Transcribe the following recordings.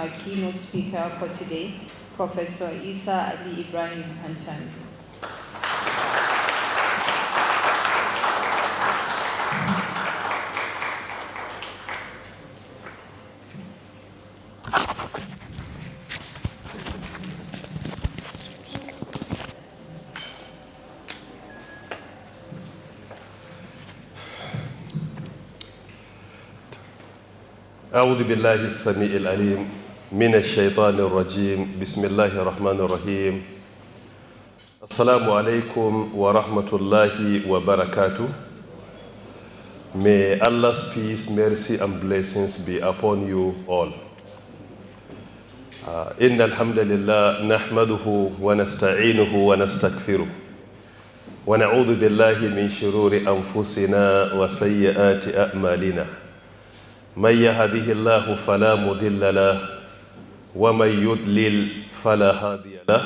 our keynote speaker for today, Professor Isa Ali Ibrahim Pantami. أعوذ بالله السميع العليم من الشيطان الرجيم بسم الله الرحمن الرحيم السلام عليكم ورحمة الله وبركاته. May Allah's peace, mercy and blessings be upon you all. إن الحمد لله نحمده ونستعينه ونستغفره ونعوذ بالله من شرور أنفسنا وسيئات أعمالنا من يهده الله فلا مضل له ومن يضلل فلا هادي له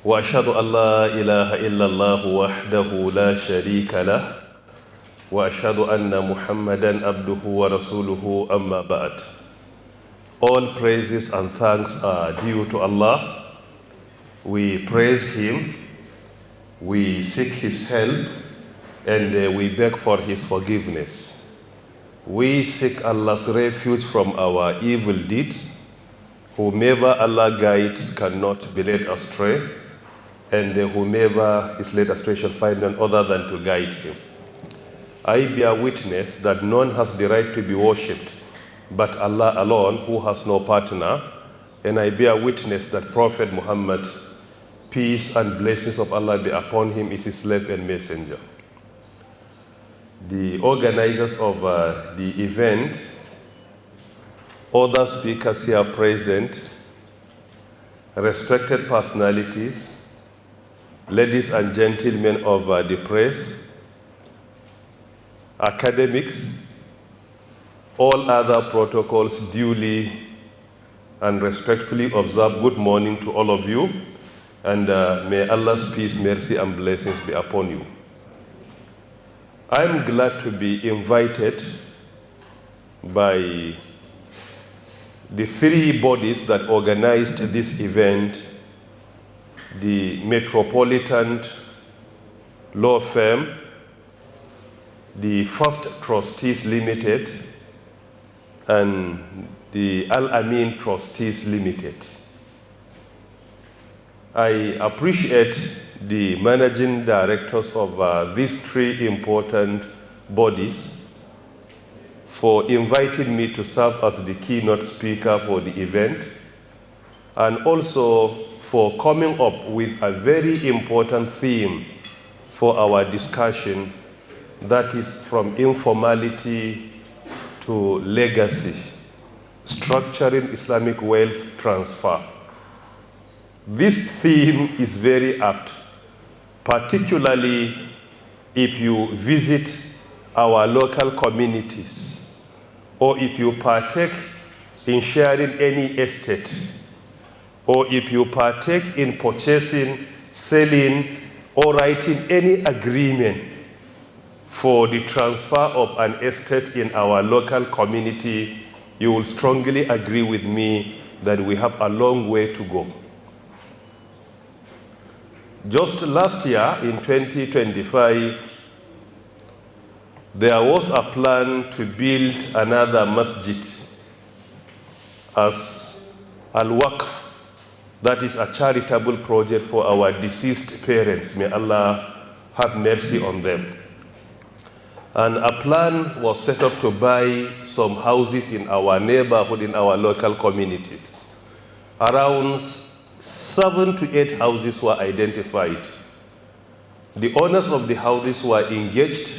وأشهد أن لا إله إلا الله وحده لا شريك له وأشهد أن محمدا عبده ورسوله أما بعد. All praises and thanks are due to Allah. We praise Him, we seek His help, and we beg for His forgiveness. We seek Allah's refuge from our evil deeds. Whomever Allah guides cannot be led astray, and whomever is led astray shall find none other than to guide him. I bear witness that none has the right to be worshipped but Allah alone, who has no partner, and I bear witness that Prophet Muhammad, peace and blessings of Allah be upon him, is his slave and messenger. The organizers of the event, other speakers here present, respected personalities, ladies and gentlemen of the press, academics, all other protocols duly and respectfully observed. Good morning to all of you, and may Allah's peace, mercy and blessings be upon you. I'm glad to be invited by the three bodies that organized this event: the Metropolitan Law Firm, the First Trustees Limited, and the Al-Amin Trustees Limited. I appreciate the managing directors of these three important bodies for inviting me to serve as the keynote speaker for the event, and also for coming up with a very important theme for our discussion, that is from informality to legacy, structuring Islamic wealth transfer. This theme is very apt, particularly if you visit our local communities, or if you partake in sharing any estate, or if you partake in purchasing, selling, or writing any agreement for the transfer of an estate in our local community. You will strongly agree with me that we have a long way to go. Just last year, in 2025, there was a plan to build another masjid as al-waqf, that is a charitable project for our deceased parents. May Allah have mercy on them. And a plan was set up to buy some houses in our neighborhood, in our local communities. Around 7 to 8 houses were identified. The owners of the houses were engaged,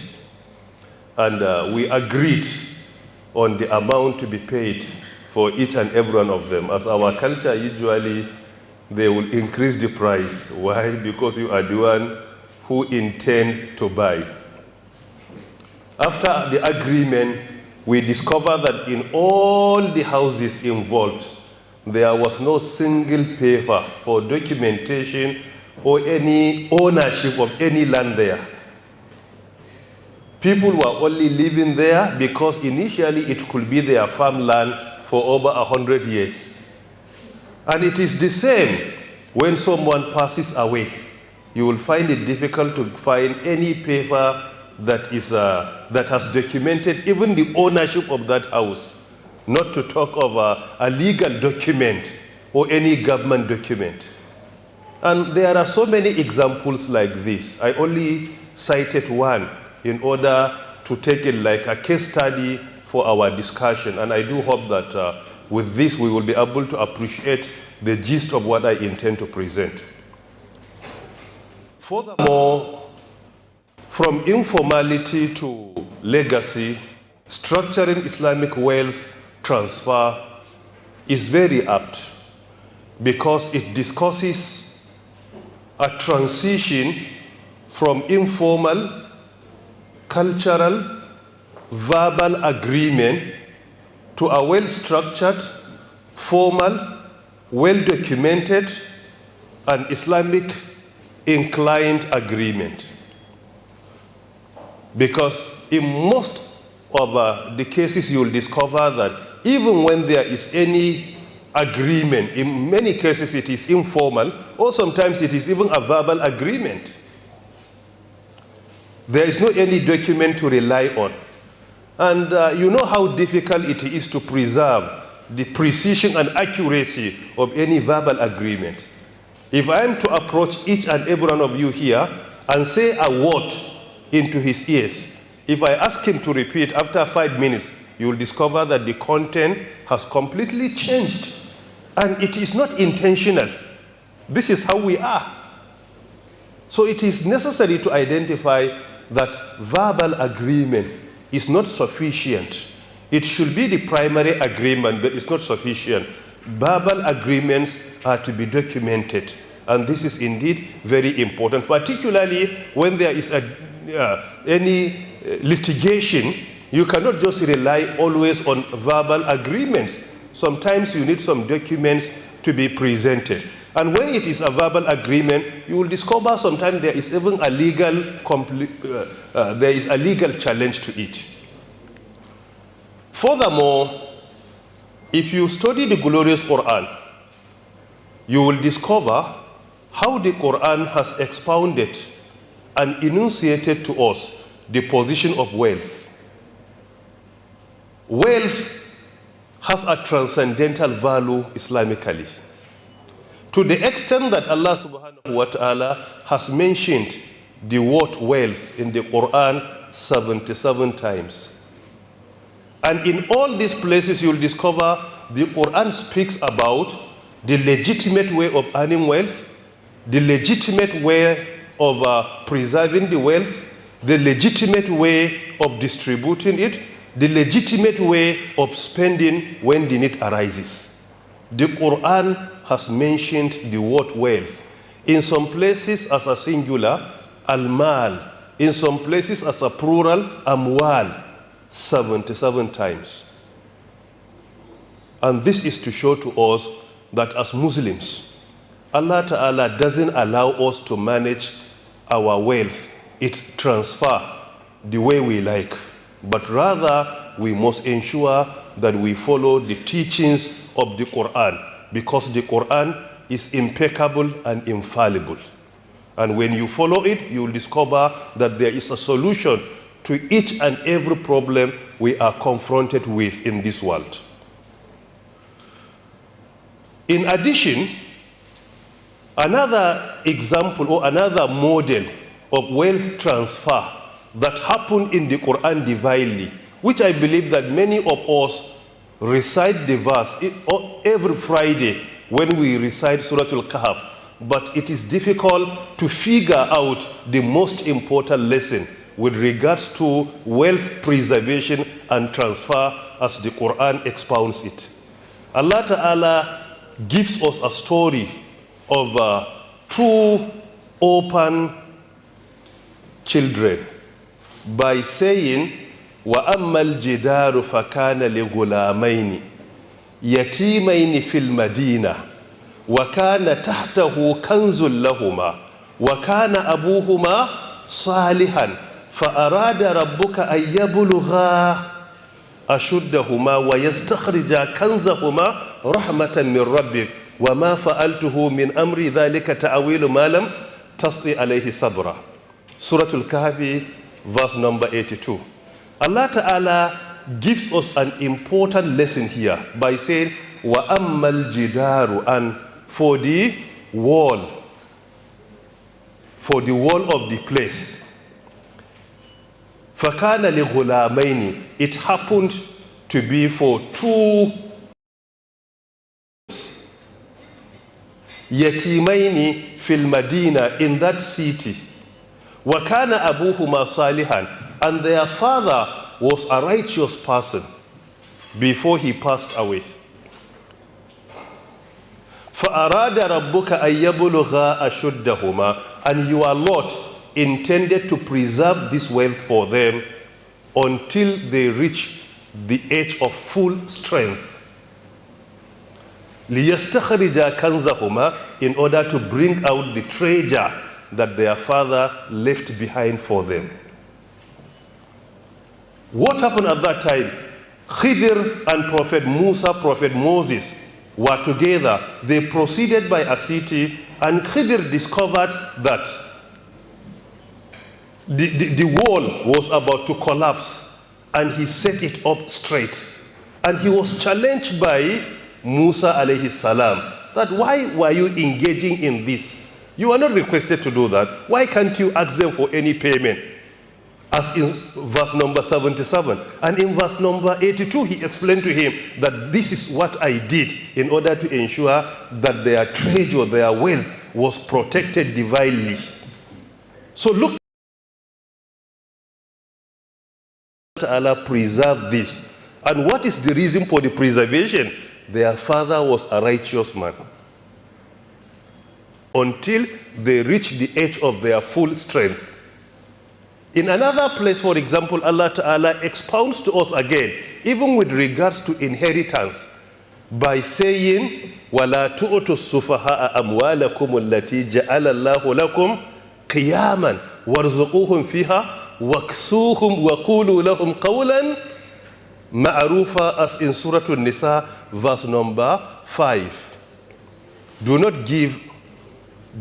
and we agreed on the amount to be paid for each and every one of them. As our culture, usually they will increase the price. Why? Because you are the one who intends to buy. After the agreement, we discovered that in all the houses involved, there was no single paper for documentation or any ownership of any land there. People were only living there because initially it could be their farmland for over 100 years. And it is the same when someone passes away. You will find it difficult to find any paper that has documented even the ownership of that house, not to talk of a legal document or any government document. And there are so many examples like this. I only cited one in order to take it like a case study for our discussion. And I do hope that with this we will be able to appreciate the gist of what I intend to present. Furthermore, from informality to legacy, structuring Islamic wealth transfer is very apt because it discusses a transition from informal, cultural, verbal agreement to a well-structured, formal, well-documented, and Islamic inclined agreement. Because in most of the cases you will discover that even when there is any agreement, in many cases it is informal, or sometimes it is even a verbal agreement. There is no any document to rely on. And you know how difficult it is to preserve the precision and accuracy of any verbal agreement. If I am to approach each and every one of you here and say a word into his ears, if I ask him to repeat after 5 minutes, you will discover that the content has completely changed. And it is not intentional. This is how we are. So it is necessary to identify that verbal agreement is not sufficient. It should be the primary agreement, but it's not sufficient. Verbal agreements are to be documented. And this is indeed very important, particularly when there is any litigation. You cannot just rely always on verbal agreements. Sometimes you need some documents to be presented. And when it is a verbal agreement, you will discover sometimes there is even a legal challenge to it. Furthermore, if you study the glorious Quran, you will discover how the Quran has expounded and enunciated to us the position of wealth. Wealth has a transcendental value Islamically. To the extent that Allah subhanahu wa ta'ala has mentioned the word wealth in the Quran 77 times. And in all these places you will discover the Quran speaks about the legitimate way of earning wealth, the legitimate way of preserving the wealth, the legitimate way of distributing it, the legitimate way of spending when the need arises. The Quran has mentioned the word wealth. In some places as a singular, al-mal. In some places as a plural, amwal. 77 times. And this is to show to us that as Muslims, Allah Ta'ala doesn't allow us to manage our wealth, its transfer, the way we like. But rather, we must ensure that we follow the teachings of the Quran, because the Quran is impeccable and infallible. And when you follow it, you will discover that there is a solution to each and every problem we are confronted with in this world. In addition, another example or another model of wealth transfer that happened in the Quran divinely, which I believe that many of us recite the verse every Friday when we recite Surah Al-Kahf, but it is difficult to figure out the most important lesson with regards to wealth preservation and transfer as the Quran expounds it. Allah Ta'ala gives us a story of two orphan children by saying, وَأَمَّا الْجِدَارُ فَكَانَ لِغُلَامَيْنِ يَتِيمَيْنِ فِي الْمَدِينَةِ وَكَانَ تَحْتَهُ كَنْزٌ لَهُمَا وَكَانَ أَبُوهُمَا صَالِحًا فأراد ربك أن يبلغا أشدهما ويستخرجا كنزهما رحمة من ربك وَمَا فَعَلْتُهُ مِنْ أَمْرِ ذَلِكَ تَأْوِيلُ مَا لَمْ تَسْطِ عَلَيْهِ صَبْرًا. Surah Al-Kahfi, verse number 82. Allah Ta'ala gives us an important lesson here by saying, وَأَمَّا الْجِدَارُ, and for the wall of the place. فَكَانَ لِغُلَامَيْنِ, it happened to be for two yatimaini fil Madina, in that city. وَكَانَ أَبُوهُمَا صَالِحًا, and their father was a righteous person before he passed away. فَأَرَادَ رَبُّكَ أَن يَبْلُغَا أَشُدَّهُمَا, and your Lord intended to preserve this wealth for them until they reach the age of full strength. لِيَسْتَخْرِجَا كَنْزَهُمَا, in order to bring out the treasure that their father left behind for them. What happened at that time? Khidr and Prophet Musa, Prophet Moses were together. They proceeded by a city, and Khidr discovered that the wall was about to collapse, and he set it up straight. And he was challenged by Musa alayhi salam that, why were you engaging in this? You are not requested to do that. Why can't you ask them for any payment? As in verse number 77. And in verse number 82, he explained to him that this is what I did in order to ensure that their treasure, their wealth was protected divinely. So look, Allah preserved this. And what is the reason for the preservation? Their father was a righteous man. Until they reached the age of their full strength. In another place, for example, Allah Ta'ala expounds to us again, even with regards to inheritance, by saying, وَلَا تُؤْتُوا السُّفَهَاءَ أَمْوَالَكُمُ الَّتِي جَعَلَ اللَّهُ لَكُمْ قِيَامًا وَارْزُقُوهُمْ فِيهَا وَاكْسُوهُمْ وَقُولُوا لَهُمْ قَوْلًا مَعْرُوفًا, as in Surah An-Nisa, verse number 5. Do not give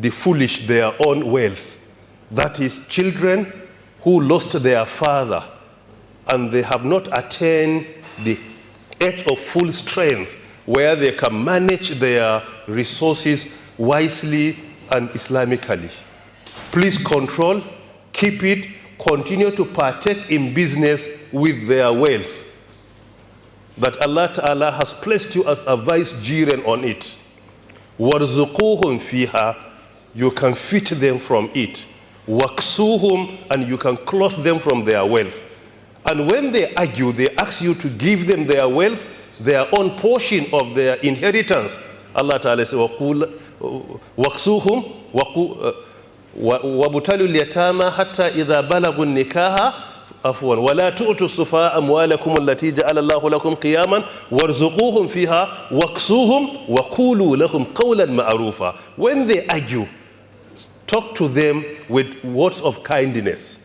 the foolish their own wealth. That is, children who lost their father and they have not attained the age of full strength where they can manage their resources wisely and Islamically. Please control, keep it, continue to partake in business with their wealth that Allah Ta'ala has placed you as a vicegerent on it. وَارْزُقُوهُمْ فِيهَا, you can feed them from it. وَاكْسُوهُمْ, and you can clothe them from their wealth. And when they argue, they ask you to give them their wealth, their own portion of their inheritance. Allah Ta'ala says, وَاكْسُوهُمْ وَابْتَلُوا الْيَتَامَى حَتَّى إِذَا بَلَغُوا النِّكَاحَ وَلَا تُؤْتُوا السُّفَهَاءَ أَمْوَالَكُمُ الَّتِي جَعَلَ اللَّهُ لَكُمْ قِيَامًا وَارْزُقُوهُمْ فِيهَا وَاكْسُوهُمْ وَقُولُوا لَهُمْ قَوْلًا مَعْرُوفًا. When they argue, talk to them with words of kindness.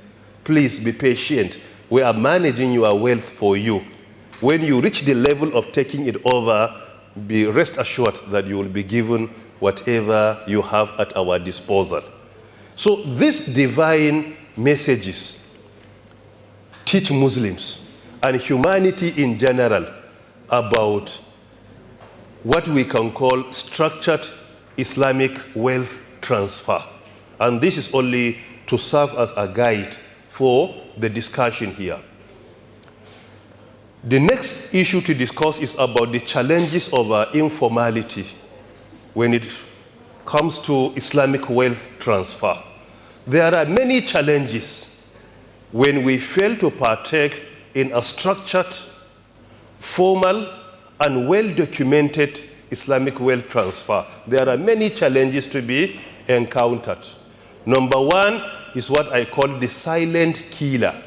Please be patient. We are managing your wealth for you. When you reach the level of taking it over, be rest assured that you will be given whatever you have at our disposal. So these divine messages teach Muslims and humanity in general about what we can call structured Islamic wealth transfer. And this is only to serve as a guide for the discussion here. The next issue to discuss is about the challenges of informality when it comes to Islamic wealth transfer. There are many challenges when we fail to partake in a structured, formal, and well-documented Islamic wealth transfer. There are many challenges to be encountered. Number one is what I call the silent killer.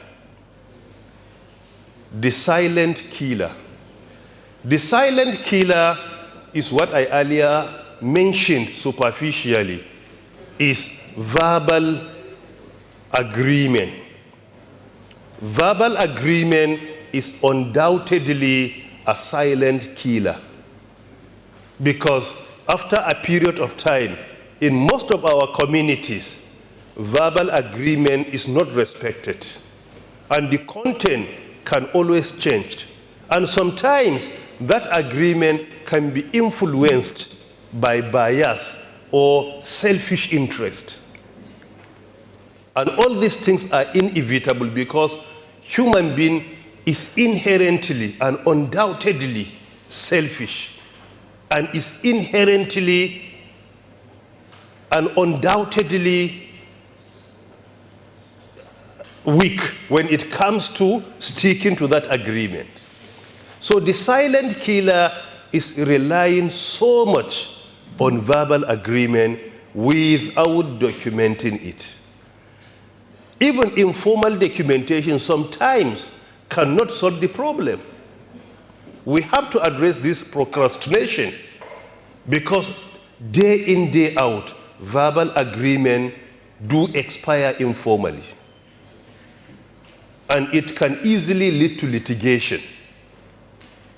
The silent killer. The silent killer is what I earlier mentioned superficially, is verbal agreement. Verbal agreement is undoubtedly a silent killer, because after a period of time, in most of our communities, verbal agreement is not respected. And the content can always change. And sometimes that agreement can be influenced by bias or selfish interest. And all these things are inevitable because human being is inherently and undoubtedly selfish, and is inherently and undoubtedly weak when it comes to sticking to that agreement. So the silent killer is relying so much on verbal agreement without documenting it. Even informal documentation sometimes cannot solve the problem. We have to address this procrastination because day in, day out, verbal agreement do expire informally. And it can easily lead to litigation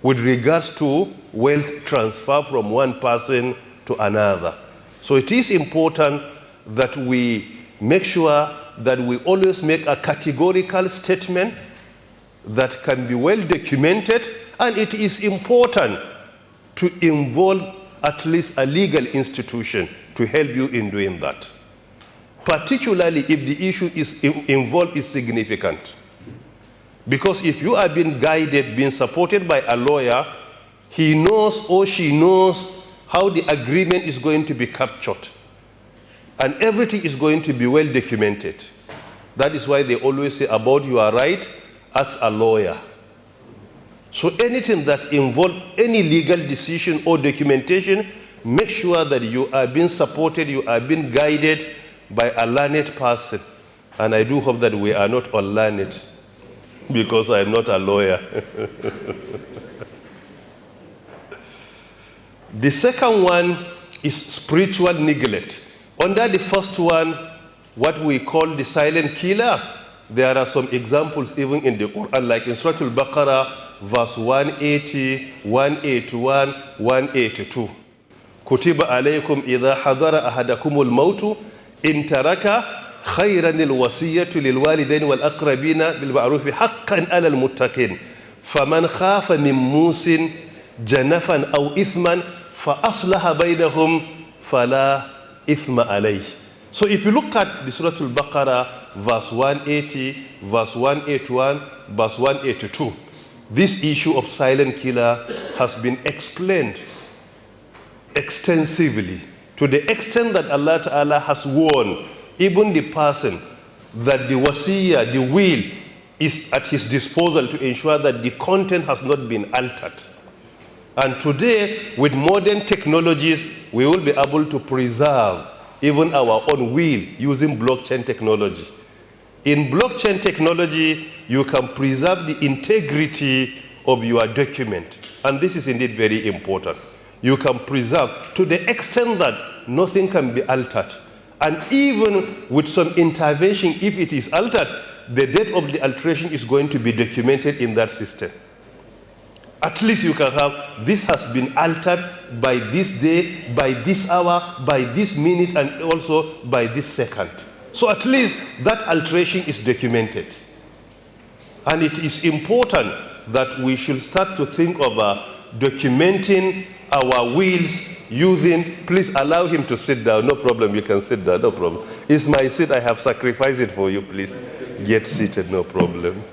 with regards to wealth transfer from one person to another. So it is important that we make sure that we always make a categorical statement that can be well documented, and it is important to involve at least a legal institution to help you in doing that, particularly if the issue involved is significant. Because if you are being guided, being supported by a lawyer, he knows or she knows how the agreement is going to be captured. And everything is going to be well documented. That is why they always say about your right, ask a lawyer. So anything that involves any legal decision or documentation, make sure that you are being supported, you are being guided by a learned person. And I do hope that we are not unlearned, because I am not a lawyer. The second one is spiritual neglect. Under the first one, what we call the silent killer, there are some examples even in the Quran, like in Surah Al-Baqarah, verse 180, 181, 182. Kutiba alaykum idha hadara ahadakumul mautu in taraka خيرا الوصية للوالدين والأقربين بالمعروف حقا على المتقين فمن خاف من موص جنفا أو إثما فأصلح بينهم فلا إثم عليه. So if you look at the Surah Al-Baqarah, verse 180, verse 181, verse 182, this issue of silent killer has been explained extensively to the extent that Allah Ta'ala has warned even the person that the wasiyah, the will, is at his disposal to ensure that the content has not been altered. And today, with modern technologies, we will be able to preserve even our own will using blockchain technology. In blockchain technology, you can preserve the integrity of your document. And this is indeed very important. You can preserve to the extent that nothing can be altered. And even with some intervention, if it is altered, the date of the alteration is going to be documented in that system. At least you can have, this has been altered by this day, by this hour, by this minute, and also by this second. So at least that alteration is documented. And it is important that we should start to think of documenting our wills using, please allow him to sit down, no problem, you can sit down, no problem. It's my seat, I have sacrificed it for you, please. Get seated, no problem.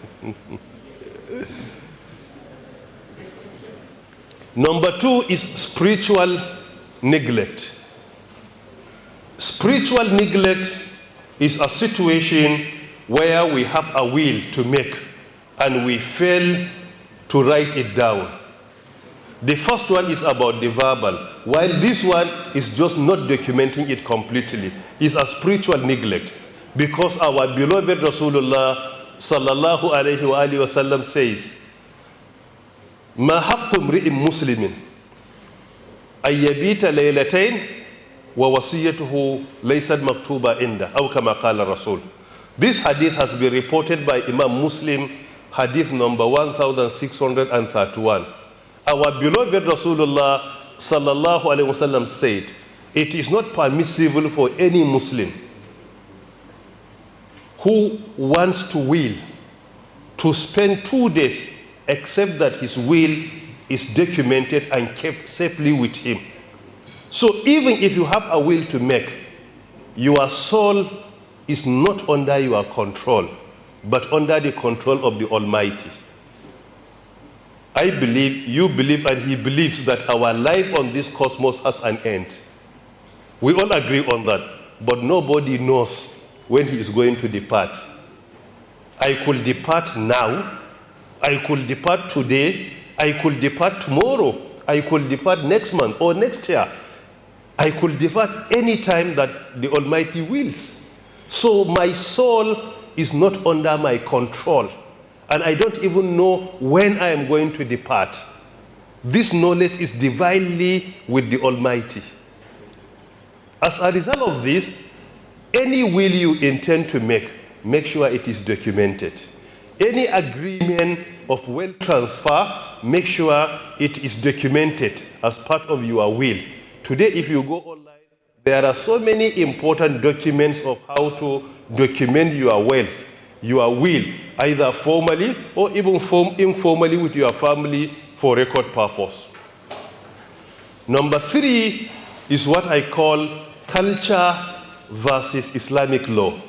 Number two is spiritual neglect. Spiritual neglect is a situation where we have a will to make and we fail to write it down. The first one is about the verbal, while this one is just not documenting it completely. It's a spiritual neglect, because our beloved Rasulullah sallallahu alayhi wa alihi wa sallam says, ما حق امرئ مسلم أن يبيت ليلتين ووصيته ليست مكتوبة عنده أو كما قال الرسول. This hadith has been reported by Imam Muslim, hadith number 1631. Our beloved Rasulullah sallallahu alaihi wasallam said, it is not permissible for any Muslim who wants to will to spend 2 days except that his will is documented and kept safely with him. So even if you have a will to make, your soul is not under your control, but under the control of the Almighty. I believe, you believe, and he believes that our life on this cosmos has an end. We all agree on that, but nobody knows when he is going to depart. I could depart now, I could depart today, I could depart tomorrow, I could depart next month or next year. I could depart any time that the Almighty wills. So my soul is not under my control, and I don't even know when I am going to depart. This knowledge is divinely with the Almighty. As a result of this, any will you intend to make sure it is documented. Any agreement of wealth transfer, make sure it is documented as part of your will. Today, if you go online, there are so many important documents of how to document your wealth, your will, either formally or even informally with your family for record purpose. Number 3 is what I call culture versus Islamic law.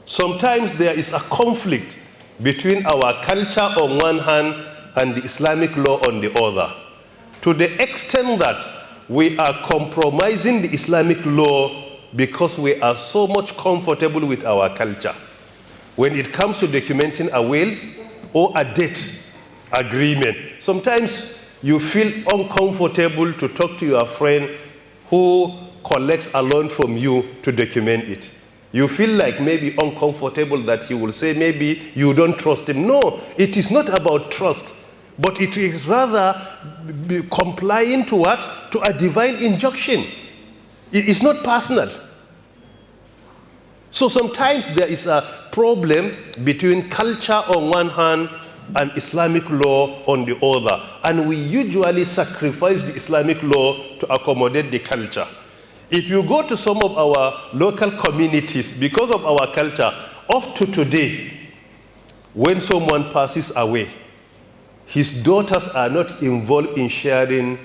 Sometimes there is a conflict between our culture on one hand and the Islamic law on the other, to the extent that we are compromising the Islamic law because we are so much comfortable with our culture. When it comes to documenting a will or a debt agreement, sometimes you feel uncomfortable to talk to your friend who collects a loan from you to document it. You feel like maybe uncomfortable that he will say maybe you don't trust him. No, it is not about trust, but it is rather complying to what? To a divine injunction. It is not personal. So sometimes there is a problem between culture on one hand and Islamic law on the other, and we usually sacrifice the Islamic law to accommodate the culture. If you go to some of our local communities, because of our culture, up to today, when someone passes away, his daughters are not involved in sharing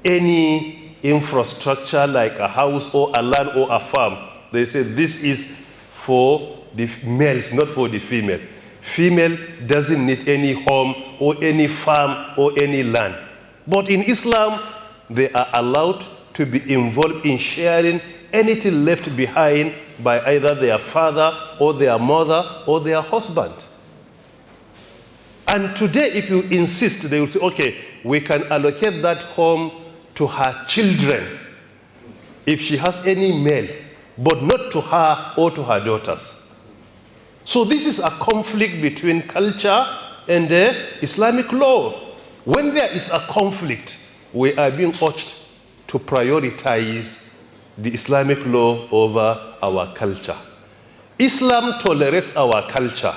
any infrastructure like a house or a land or a farm. They say this is for the males, not for the female. Female doesn't need any home or any farm or any land. But in Islam, they are allowed to be involved in sharing anything left behind by either their father or their mother or their husband. And today, if you insist, they will say, okay, we can allocate that home to her children if she has any male, but not to her or to her daughters. So this is a conflict between culture and the Islamic law. When there is a conflict, we are being urged to prioritize the Islamic law over our culture. Islam tolerates our culture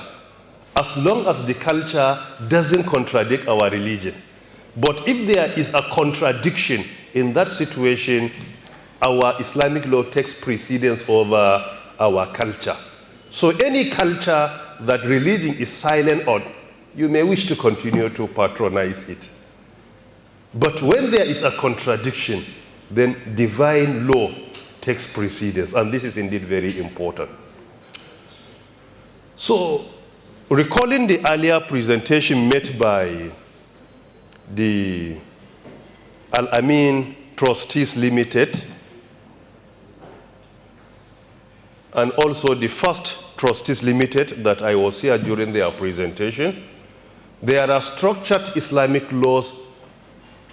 as long as the culture doesn't contradict our religion. But if there is a contradiction in that situation, our Islamic law takes precedence over our culture. So any culture that religion is silent on, you may wish to continue to patronize it. But when there is a contradiction, then divine law takes precedence, and this is indeed very important. So, recalling the earlier presentation made by the Al-Amin Trustees Limited, and also the first Trustees Limited that I was here during their presentation, there are structured Islamic laws,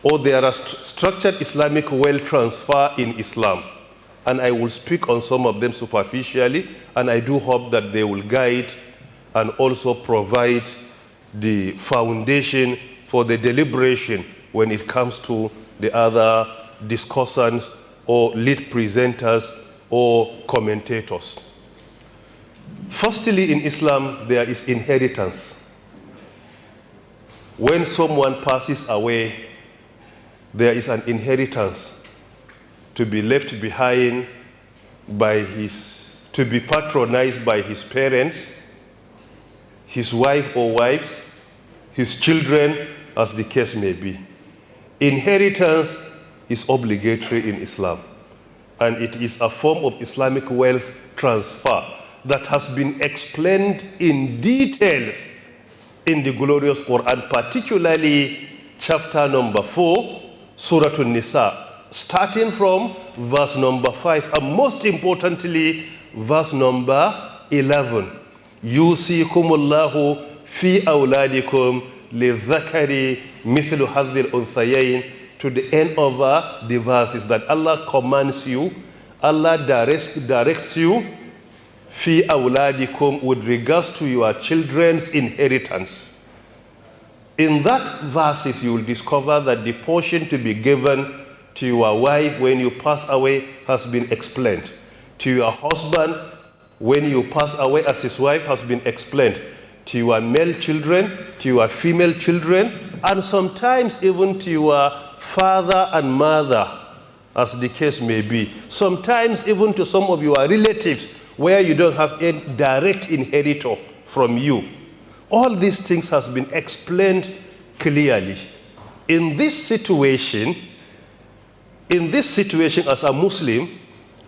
or there are structured Islamic wealth transfer in Islam. And I will speak on some of them superficially, and I do hope that they will guide and also provide the foundation for the deliberation when it comes to the other discussants or lead presenters or commentators. Firstly, in Islam, there is inheritance. When someone passes away, there is an inheritance to be left behind to be patronized by his parents, his wife or wives, his children, as the case may be. Inheritance is obligatory in Islam, and it is a form of Islamic wealth transfer that has been explained in details in the glorious Quran, particularly chapter number 4, Surah An-Nisa, starting from verse number 5, and most importantly, verse number 11. Yusikumullahu fi awladikum lidhakari mithlu hadhil unthayayn, to the end of the verses, that Allah commands you, Allah directs you fi awladikum, with regards to your children's inheritance. In that verses, you will discover that the portion to be given to your wife when you pass away has been explained. To your husband when you pass away as his wife has been explained. To your male children, to your female children, and sometimes even to your father and mother, as the case may be. Sometimes even to some of your relatives where you don't have a direct inheritor from you. All these things has been explained clearly. In this situation as a Muslim,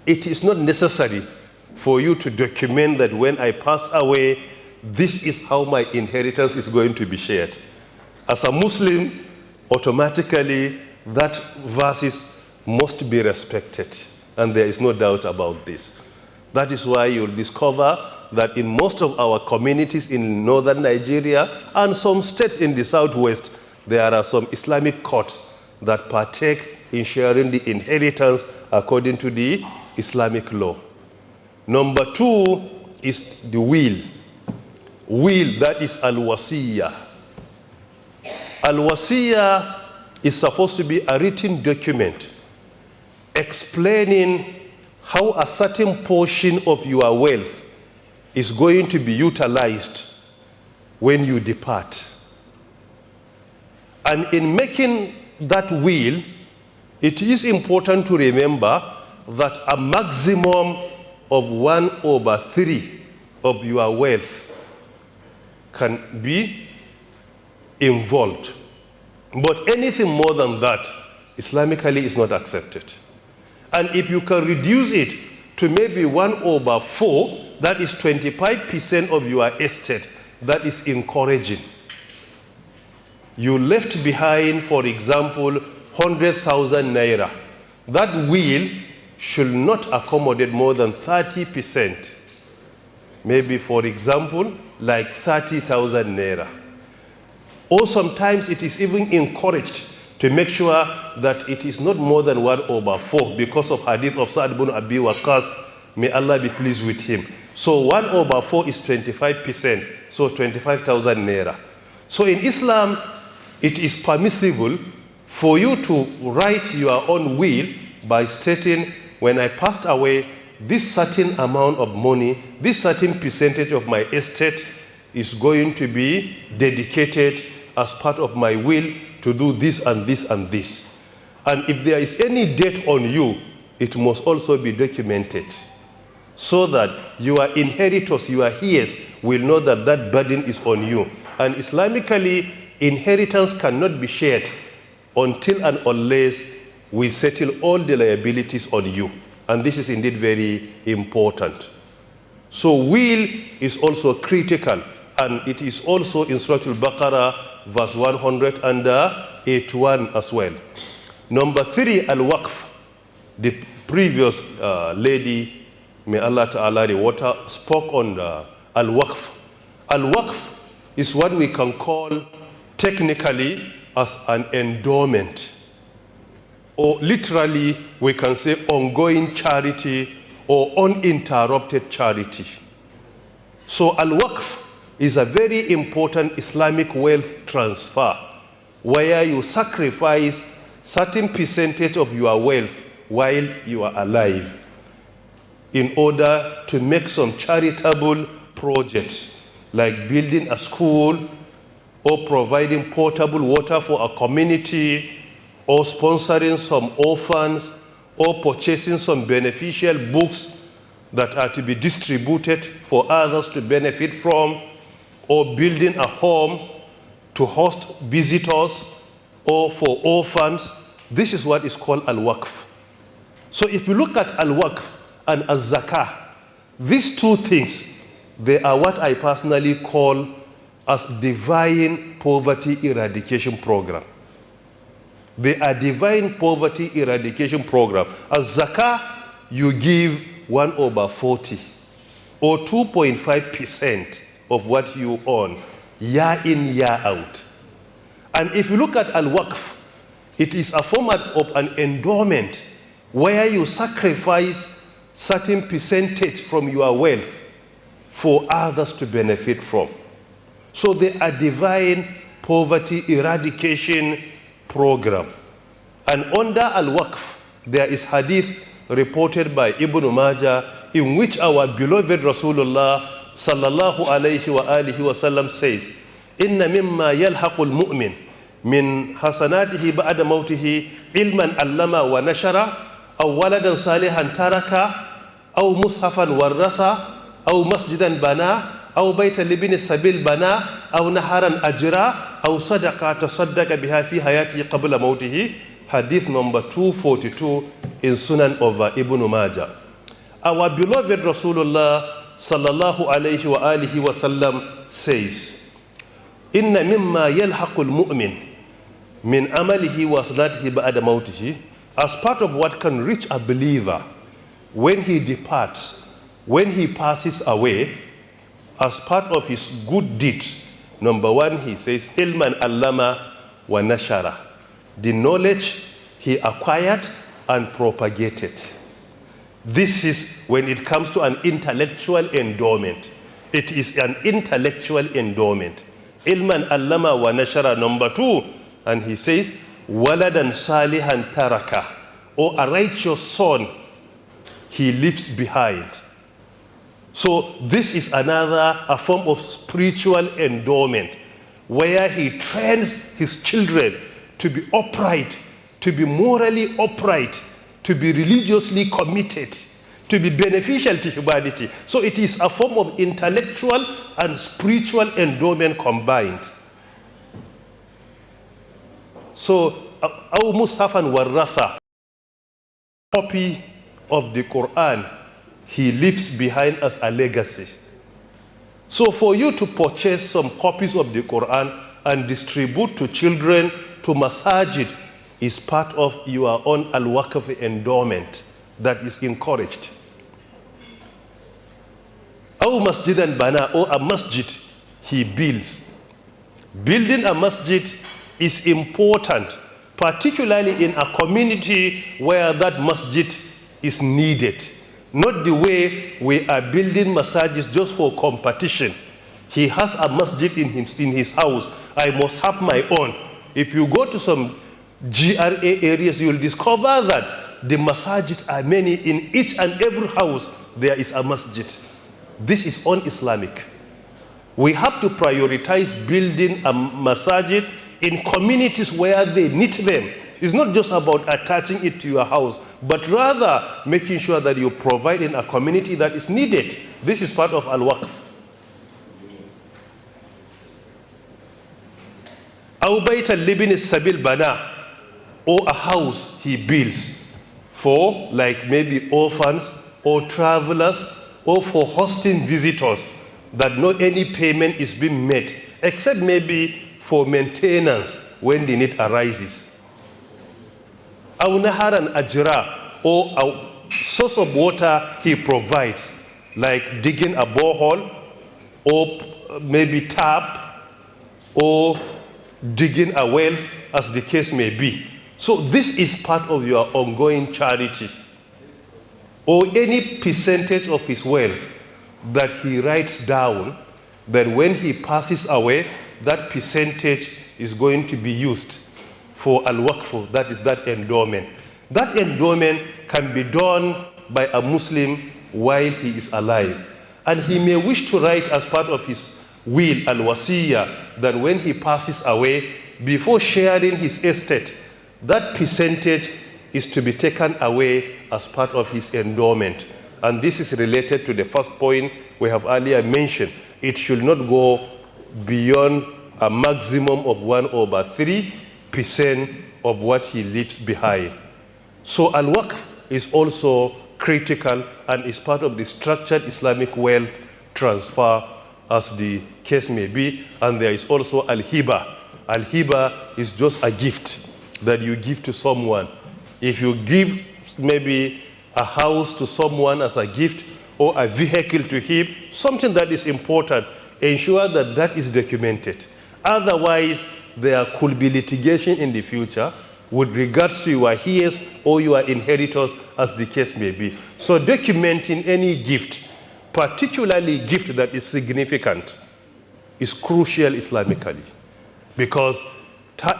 it is not necessary for you to document that when I pass away, this is how my inheritance is going to be shared. As a Muslim, automatically that verses must be respected, and there is no doubt about this. That is why you'll discover that in most of our communities in northern Nigeria and some states in the southwest, there are some Islamic courts that partake in sharing the inheritance according to the Islamic law. Number 2 is the will. Will, that is al-wasiyah. Al-wasiyah is supposed to be a written document explaining how a certain portion of your wealth is going to be utilized when you depart. And in making that will, it is important to remember that a maximum of 1/3 of your wealth can be involved. But anything more than that, Islamically, is not accepted. And if you can reduce it to maybe 1/4, that is 25% of your estate, that is encouraging. You left behind, for example, 100,000 naira. That will should not accommodate more than 30%. Maybe, for example, like 30,000 naira. Or sometimes it is even encouraged to make sure that it is not more than 1/4 because of hadith of Sa'ad ibn Abi Waqqas, may Allah be pleased with him. So 1/4 is 25%, so 25,000 naira. So in Islam, it is permissible for you to write your own will by stating, when I passed away, this certain amount of money, this certain percentage of my estate is going to be dedicated as part of my will to do this and this and this. And if there is any debt on you, it must also be documented so that your inheritors, your heirs, will know that that burden is on you. And Islamically, inheritance cannot be shared until and unless we settle all the liabilities on you. And this is indeed very important. So will is also critical, and it is also in Surah Al-Baqarah, verse 181 as well. Number 3, al-waqf. The previous lady, may Allah Ta'ala reward her, spoke on al-waqf. Al-waqf is what we can call technically as an endowment. Or literally, we can say ongoing charity or uninterrupted charity. So al-waqf is a very important Islamic wealth transfer where you sacrifice certain percentage of your wealth while you are alive in order to make some charitable projects like building a school or providing potable water for a community or sponsoring some orphans, or purchasing some beneficial books that are to be distributed for others to benefit from, or building a home to host visitors, or for orphans. This is what is called al-waqf. So if you look at al-waqf and az-zakah, these two things, they are what I personally call as divine poverty eradication program. They are divine poverty eradication program. As zakah, you give 1/40 or 2.5% of what you earn, year in, year out. And if you look at al-waqf, it is a format of an endowment where you sacrifice certain percentage from your wealth for others to benefit from. So they are divine poverty eradication program. And under al-waqf, there is hadith reported by Ibn Majah in which our beloved Rasulullah sallallahu alayhi wa alihi wa sallam says, "Inna mimma yalhaqul mu'min min hasanatihi ba'da mawtihi ilman allama wa nashara aw waladan salihan taraka aw mushafan waratha aw masjidan bana aw baytan libni sabil bana aw naharan ajra aw sadaqa tasaddaqa biha fi hayatihi qabla mawtihi." Hadith number 242 in Sunan of Ibn Majah. Our beloved Rasulullah sallallahu alayhi wa alihi wa sallam says, "Inna mimma yalhaqul mu'min min amalihi wa salatihi ba'da mawtihi," as part of what can reach a believer when he departs, when he passes away, as part of his good deeds. Number one, he says, "Ilman allama wa nashara," the knowledge he acquired and propagated. This is when it comes to an intellectual endowment. It is an intellectual endowment. Ilman allama wa nashara. Number two, and he says, waladan salihan taraka, or a righteous son he leaves behind. So this is a form of spiritual endowment where he trains his children to be upright, to be morally upright, to be religiously committed, to be beneficial to humanity. So it is a form of intellectual and spiritual endowment combined. So, aw mushafan waratha, copy of the Quran he leaves behind as a legacy. So for you to purchase some copies of the Quran and distribute to children, to masajid, is part of your own al-waqf endowment that is encouraged. Aw masjidan bana, or a masjid he builds. Building a masjid is important, particularly in a community where that masjid is needed. Not the way we are building masajid just for competition. He has a masjid in his house. I must have my own. If you go to some GRA areas, you will discover that the masajid are many. In each and every house, there is a masjid. This is un-Islamic. We have to prioritize building a masajid in communities where they need them. It's not just about attaching it to your house, but rather making sure that you provide in a community that is needed. This is part of al-waqf. Aw baytan libni sabil bana, or a house he builds for, like maybe orphans or travelers, or for hosting visitors that no any payment is being made, except maybe for maintenance when the need arises. Aw naharan ajra, or a source of water he provides, like digging a borehole, or maybe tap, or digging a well, as the case may be. So this is part of your ongoing charity, or any percentage of his wealth that he writes down, that when he passes away, that percentage is going to be used for al-waqf, that is that endowment. That endowment can be done by a Muslim while he is alive. And he may wish to write as part of his will, al-wasiyah, that when he passes away, before sharing his estate, that percentage is to be taken away as part of his endowment. And this is related to the first point we have earlier mentioned. It should not go beyond a maximum of 1/3% of what he leaves behind. So al-waqf is also critical and is part of the structured Islamic wealth transfer, as the case may be. And there is also al-hiba. Al-hiba is just a gift that you give to someone. If you give maybe a house to someone as a gift or a vehicle to him, something that is important, ensure that that is documented. Otherwise, there could be litigation in the future with regards to your heirs or your inheritors, as the case may be. So documenting any gift, particularly gift that is significant, is crucial Islamically. Because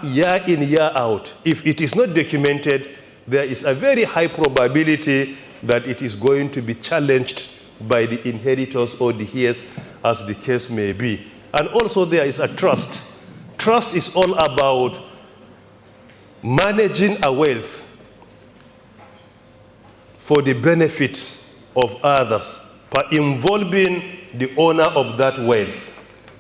year in, year out, if it is not documented, there is a very high probability that it is going to be challenged by the inheritors or the heirs, as the case may be. And also there is a trust. Trust is all about managing a wealth for the benefits of others, but involving the owner of that wealth.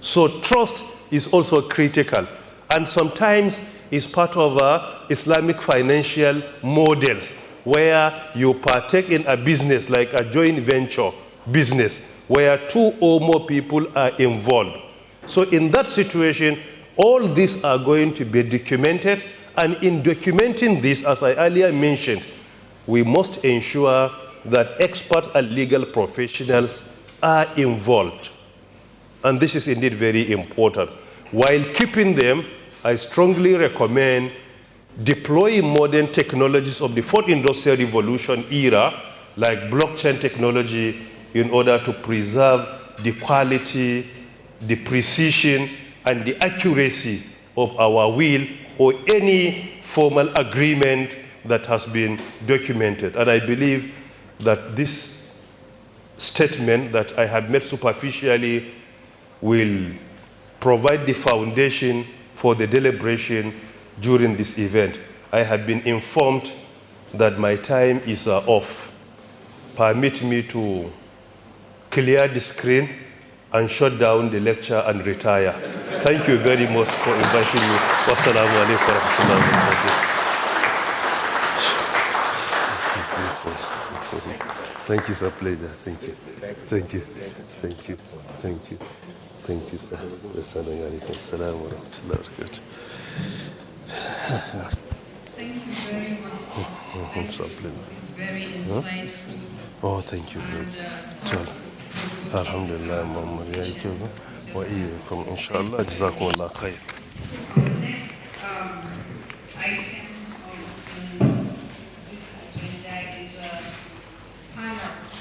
So trust is also critical, and sometimes is part of Islamic financial models, where you partake in a business like a joint venture business, where 2 or more people are involved. So in that situation, all these are going to be documented, and in documenting this, as I earlier mentioned, we must ensure that experts and legal professionals are involved. And this is indeed very important. While keeping them, I strongly recommend deploying modern technologies of the 4th Industrial Revolution era, like blockchain technology, in order to preserve the quality, the precision, and the accuracy of our will or any formal agreement that has been documented. And I believe that this statement that I have made superficially will provide the foundation for the deliberation during this event. I have been informed that my time is off. Permit me to clear the screen and shut down the lecture and retire. Thank you very much for inviting me. Wassalamu alaikum wa rahmatullahi wa barakatuh. Thank you, sir. Pleasure. Thank you. Thank you. Thank you. Thank you. Thank you, sir. Wassalamu alaikum. Assalamu wa rahmatullahi wa barakatuh. Thank you very much. Thank you. It's very insightful. Oh, thank you very much. Alhamdulillah, Muhammad. Wa iyyakum. Inshallah. Jazakumullah khair.